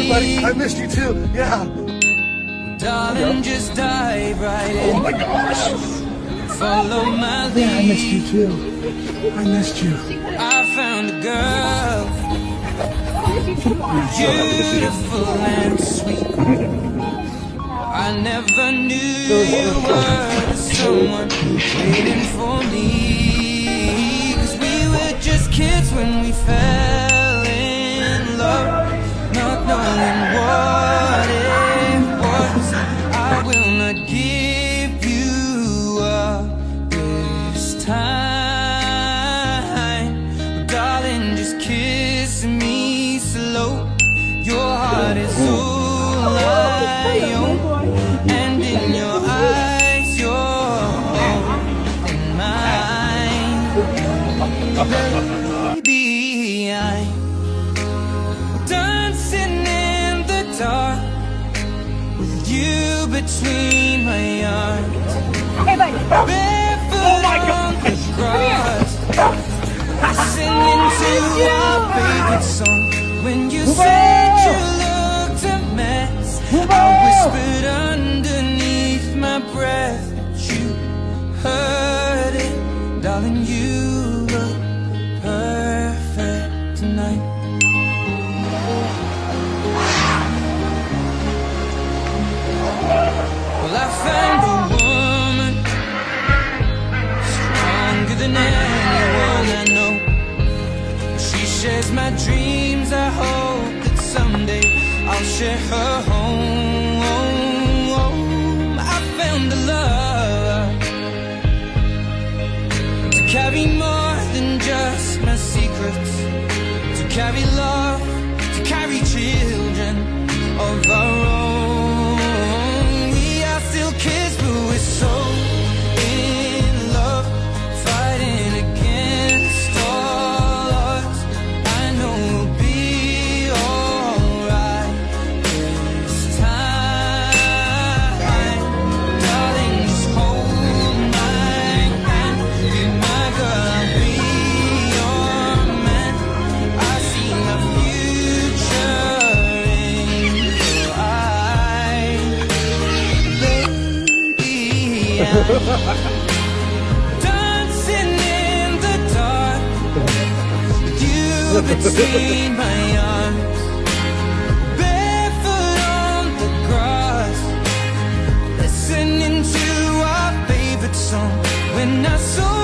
buddy. I missed you too. Yeah. Darling, just dive right in. Oh my gosh. Follow my lead. Yeah, I missed you too. I missed you. I found a girl, beautiful and sweet. I never knew you were someone waiting for me. 'Cause we were just kids when we fell in love, not knowing what it was. I will not give you up this time, darling, just kiss me slow. Your heart is all I own, and in your eyes you're holding mine. Baby, I'm dancing in the dark with you between my arms. Hey, buddy. Barefoot on the grass, listening to our favorite song. When you said you looked a mess, I whispered underneath my breath, but you heard it. Darling, you look perfect tonight. Well, I found a woman stronger than anyone I know. She shares my dreams. I hope that someday I'll share her home. I found a love to carry more than just my secrets, to carry love, to carry children of our own. We are still kids, but we're so in love, fighting against all odds. I know we'll be alright this time. Darling, just hold my hand, be my girl, I'll be your man. I see my future in your eyes. Baby, I'm dancing in the dark with you between my arms, barefoot on the grass, listening to our favorite song. When I saw